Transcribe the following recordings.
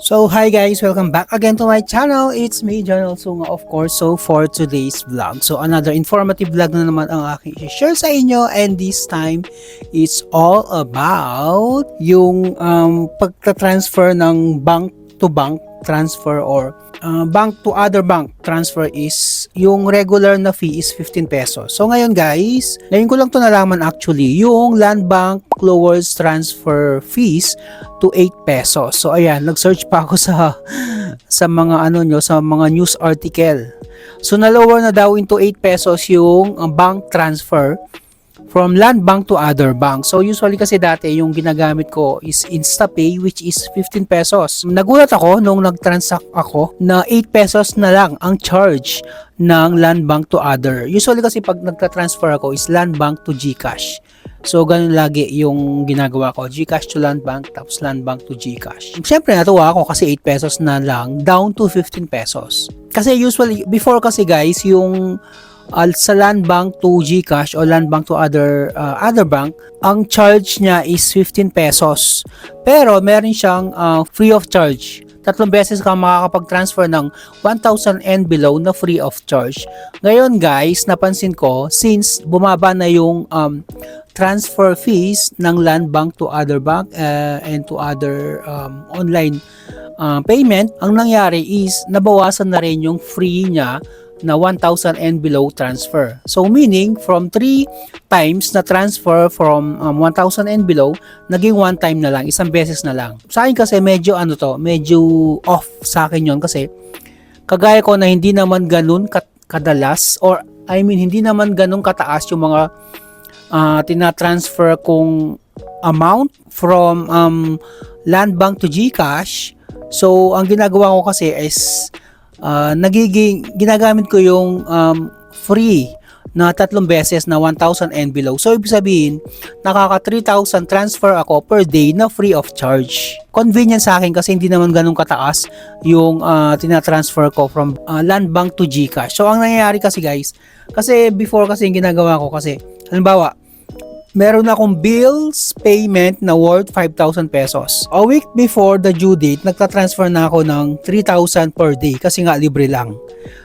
So hi guys, welcome back again to my channel. It's me, John Alsunga, of course. So for today's vlog, so another informative vlog na naman ang aking i-share sa inyo, and this time it's all about yung pagta-transfer ng bank to bank transfer or bank to other bank transfer. Is yung regular na fee is 15 pesos. So ngayon guys, ngayon ko lang to nalaman actually, yung Land Bank lowers transfer fees to 8 pesos. So ayan, nag-search pa ako sa mga sa mga news article. So na-lower na daw into 8 pesos yung bank transfer from Land Bank to other bank. So usually kasi dati yung ginagamit ko is InstaPay, which is 15 pesos. Nagulat ako nung nag-transact ako na 8 pesos na lang ang charge ng Land Bank to other. Usually kasi pag nagta-transfer ako is Land Bank to GCash. So ganun lagi yung ginagawa ko, GCash to Land Bank tapos Land Bank to GCash. Siyempre natuwa ako kasi 8 pesos na lang down to 15 pesos. Kasi usually before kasi guys, yung sa Land Bank to GCash o Land Bank to other bank, ang charge niya is 15 pesos. Pero meron siyang free of charge. 3 beses ka makakapag-transfer ng 1,000 and below na free of charge. Ngayon guys, napansin ko since bumaba na yung transfer fees ng Land Bank to other bank and to other online payment, ang nangyari is nabawasan na rin yung free niya na 1,000 and below transfer. So meaning from 3 times na transfer from 1,000 and below, naging 1 time na lang, isang beses na lang. Sa akin kasi medyo medyo off sa akin yon, kasi kagaya ko na hindi naman ganun kadalas, or I mean hindi naman ganun kataas yung mga tina-transfer kong amount from Land Bank to GCash. So ang ginagawa ko kasi is ginagamit ko yung free na 3 beses na 1,000 and below. So ibig sabihin, nakaka 3,000 transfer ako per day na free of charge. Convenient sa akin kasi hindi naman ganun kataas yung tina-transfer ko from Land Bank to GCash. So ang nangyayari kasi guys, kasi before kasi yung ginagawa ko kasi, halimbawa, meron akong bills payment na worth 5,000 pesos. A week before the due date, nagta-transfer na ako ng 3,000 per day kasi nga libre lang.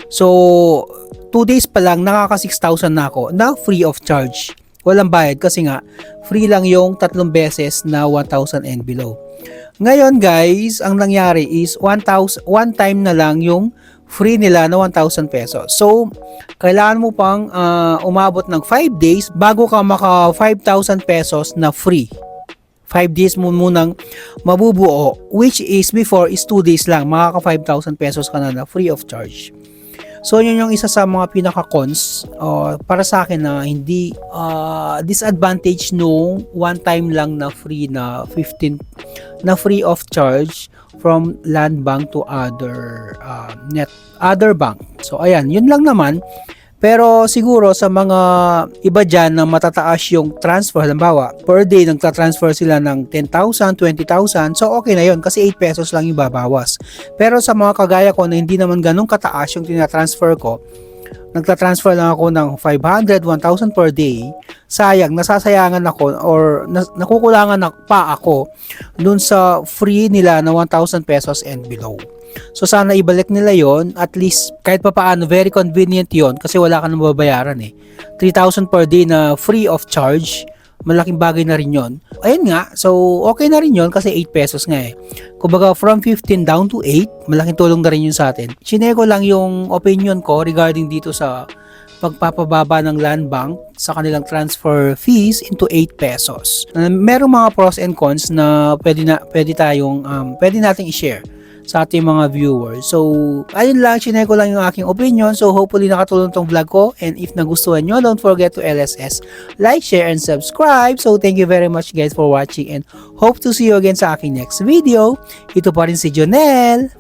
So, 2 days pa lang, nakaka 6,000 na ako na free of charge. Walang bayad kasi nga, free lang yung 3 beses na 1,000 and below. Ngayon guys, ang nangyari is 1 time na lang yung free nila na 1,000 pesos. So, kailangan mo pang umabot ng 5 days bago ka maka 5,000 pesos na free. 5 days mo munang mabubuo, which is before is 2 days lang, makaka 5,000 pesos ka na free of charge. So, yun yung isa sa mga pinaka-cons para sa akin na hindi disadvantage nung 1 time lang na free na 15 na free of charge from Land Bank to other bank. So ayan, yun lang naman. Pero siguro sa mga iba dyan na matataas yung transfer, halimbawa per day nagta-transfer sila ng 10,000, 20,000, so okay na yun kasi 8 pesos lang yung babawas. Pero sa mga kagaya ko na hindi naman ganun kataas yung tina-transfer ko, nagta-transfer lang ako ng 500, 1,000 per day, sayang, nasasayangan ako or nakukulangan pa ako dun sa free nila na 1,000 pesos and below. So sana ibalik nila yon, at least kahit pa paano, very convenient yon kasi wala ka nang babayaran 3,000 per day na free of charge, malaking bagay na rin yon. Ayun nga, so okay na rin yon kasi 8 pesos nga Kumbaga from 15 down to 8, malaking tulong na rin yun sa atin. Sinare ko lang yung opinion ko regarding dito sa pagpapababa ng Land Bank sa kanilang transfer fees into 8 pesos. Merong mga pros and cons na pwede nating i-share sa ating mga viewers. So, ayun lang, sinare ko lang yung aking opinion. So, hopefully nakatulong tong vlog ko. And if nagustuhan nyo, don't forget to LSS, like, share, and subscribe. So, thank you very much guys for watching and hope to see you again sa aking next video. Ito pa rin si Jonel.